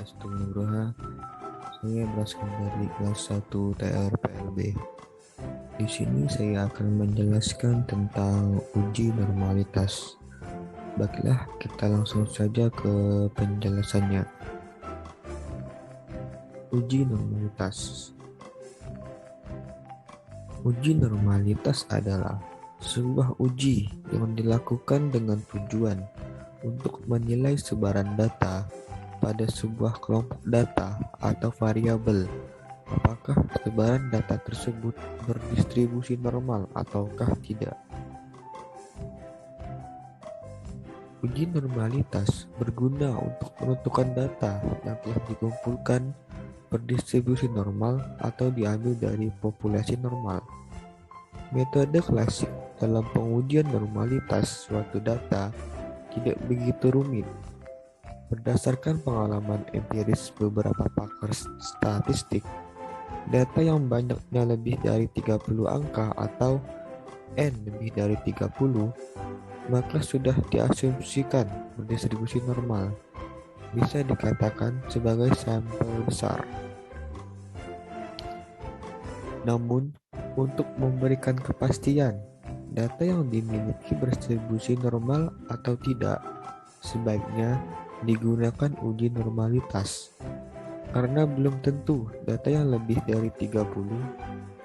Swastiastu Nugraha. Saya berasal dari kelas 1 TR PLB. Di sini saya akan menjelaskan tentang uji normalitas. Baiklah, kita langsung saja ke penjelasannya. Uji normalitas. Uji normalitas adalah sebuah uji yang dilakukan dengan tujuan untuk menilai sebaran data pada sebuah kelompok data atau variabel. Apakah sebaran data tersebut berdistribusi normal ataukah tidak? Uji normalitas berguna untuk menentukan data yang telah dikumpulkan berdistribusi normal atau diambil dari populasi normal. Metode klasik dalam pengujian normalitas suatu data tidak begitu rumit. Berdasarkan pengalaman empiris beberapa pakar statistik, data yang banyaknya lebih dari 30 angka atau N lebih dari 30, maka sudah diasumsikan berdistribusi normal. Bisa dikatakan sebagai sampel besar. Namun, untuk memberikan kepastian data yang dimiliki berdistribusi normal atau tidak, sebaiknya digunakan uji normalitas, karena belum tentu data yang lebih dari 30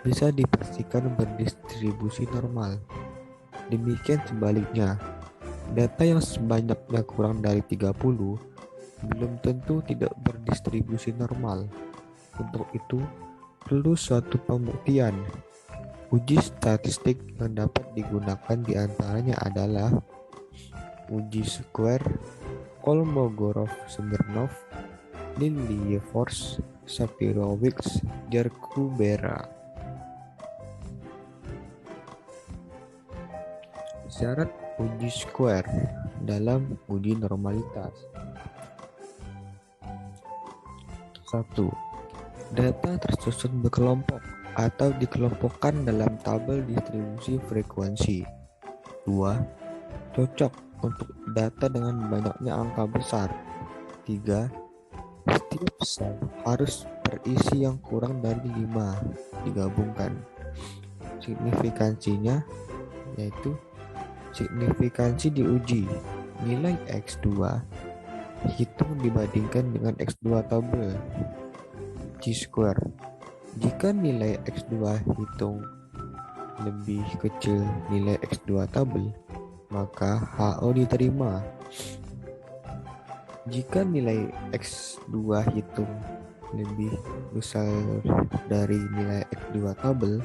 bisa dipastikan berdistribusi normal. Demikian sebaliknya, data yang sebanyaknya kurang dari 30 belum tentu tidak berdistribusi normal. Untuk itu, perlu suatu pembuktian. Uji statistik yang dapat digunakan diantaranya adalah uji square, Kolmogorov-Smirnov, Lilliefors, Shapiro-Wilks, Jarkubera. Syarat uji square dalam uji normalitas. 1. Data tersusun berkelompok atau dikelompokkan dalam tabel distribusi frekuensi. 2. Cocok untuk data dengan banyaknya angka besar. 3. Setiap sel harus berisi yang kurang dari 5 digabungkan. Signifikansinya yaitu signifikansi diuji nilai X2 hitung dibandingkan dengan X2 tabel. Chi-square. Jika nilai X2 hitung lebih kecil nilai X2 tabel, maka HO diterima. Jika nilai X2 hitung lebih besar dari nilai X2 tabel,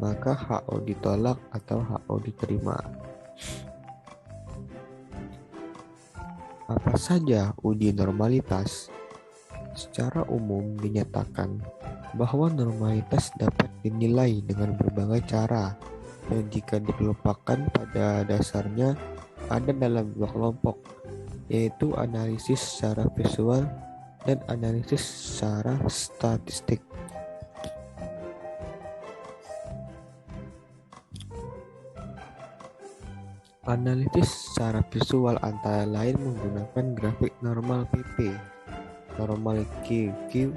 maka HO ditolak atau HO diterima. Apa saja uji normalitas? Secara umum dinyatakan bahwa normalitas dapat dinilai dengan berbagai cara, dan jika dikelompokkan pada dasarnya ada dalam dua kelompok, yaitu analisis secara visual dan analisis secara statistik. Analisis secara visual antara lain menggunakan grafik normal PP, normal QQ,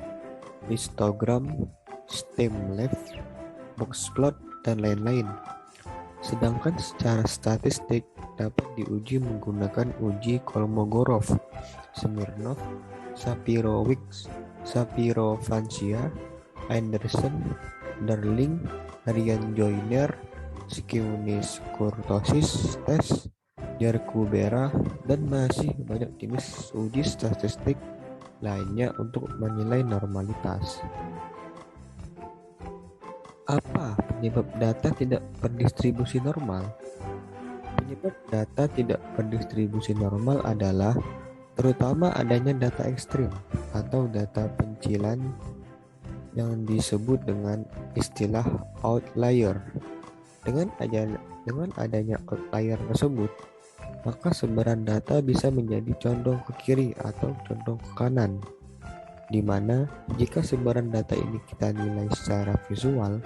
histogram, stem left, box plot, dan lain-lain. Sedangkan secara statistik dapat diuji menggunakan uji Kolmogorov, Smirnov, Shapiro-Wilks, Shapiro-Vancia, Anderson, Darling, Ryan-Joyner, Skewnes-Kurtosis test, Jarkubera, dan masih banyak jenis uji statistik lainnya untuk menilai normalitas. Apa penyebab data tidak berdistribusi normal? Penyebab data tidak berdistribusi normal adalah terutama adanya data ekstrim atau data pencilan yang disebut dengan istilah outlier. Dengan adanya outlier tersebut, maka sebaran data bisa menjadi condong ke kiri atau condong ke kanan, di mana jika sebaran data ini kita nilai secara visual,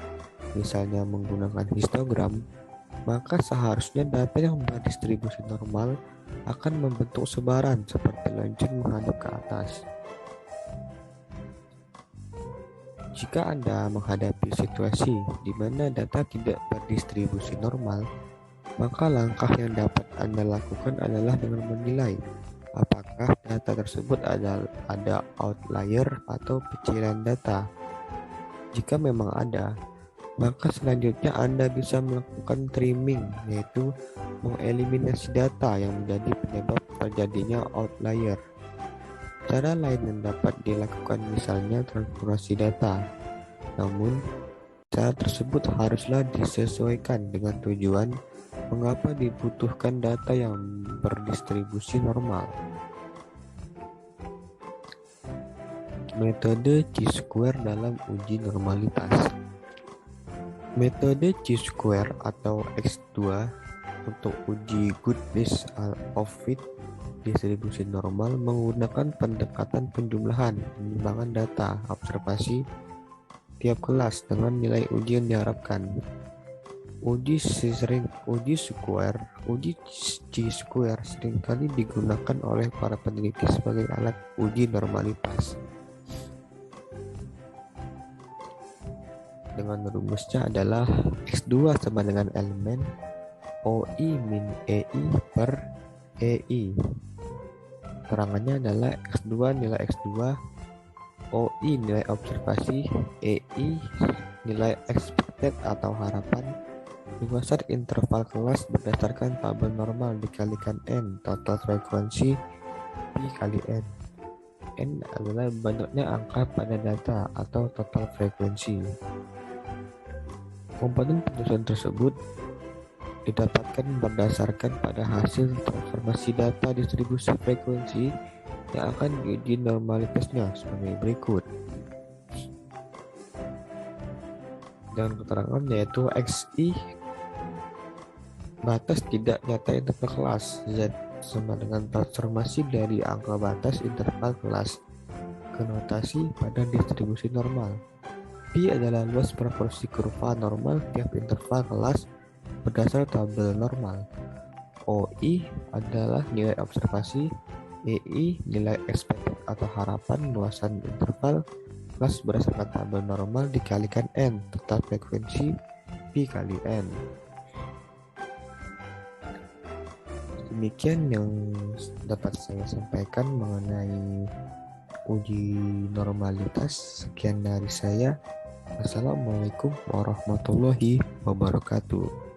misalnya menggunakan histogram, maka seharusnya data yang berdistribusi normal akan membentuk sebaran seperti lonceng menghadap ke atas. Jika Anda menghadapi situasi di mana data tidak berdistribusi normal, maka langkah yang dapat Anda lakukan adalah dengan menilai apakah data tersebut ada outlier atau pecilan data. Jika memang ada, maka selanjutnya Anda bisa melakukan trimming, yaitu mengeliminasi data yang menjadi penyebab terjadinya outlier. Cara lain yang dapat dilakukan misalnya transformasi data. Namun, cara tersebut haruslah disesuaikan dengan tujuan mengapa dibutuhkan data yang berdistribusi normal. Metode chi-square dalam uji normalitas. Metode chi-square atau X2 untuk uji goodness of fit distribusi normal menggunakan pendekatan penjumlahan penimbangan data observasi tiap kelas dengan nilai uji yang diharapkan. Uji chi-square seringkali digunakan oleh para peneliti sebagai alat uji normalitas. Dengan rumusnya adalah X2 sama dengan elemen OI min EI per EI. Keterangannya adalah X2 nilai X2, OI nilai observasi, EI nilai expected atau harapan, luasan interval kelas berdasarkan tabel normal dikalikan N, total frekuensi Pi kali N. N adalah banyaknya angka pada data atau total frekuensi. Komponen penyusun tersebut didapatkan berdasarkan pada hasil transformasi data distribusi frekuensi yang akan diuji normalitasnya sebagai berikut. Dengan keterangan yaitu XI batas tidak nyata interval kelas, Z sama dengan transformasi dari angka batas interval kelas ke notasi pada distribusi normal. Pi adalah luas proporsi kurva normal tiap interval kelas berdasar tabel normal. OI adalah nilai observasi, EI nilai expected atau harapan luasan interval kelas berdasarkan tabel normal dikalikan N, total frekuensi Pi kali N. Demikian yang dapat saya sampaikan mengenai uji normalitas. Sekian dari saya. Assalamualaikum warahmatullahi wabarakatuh.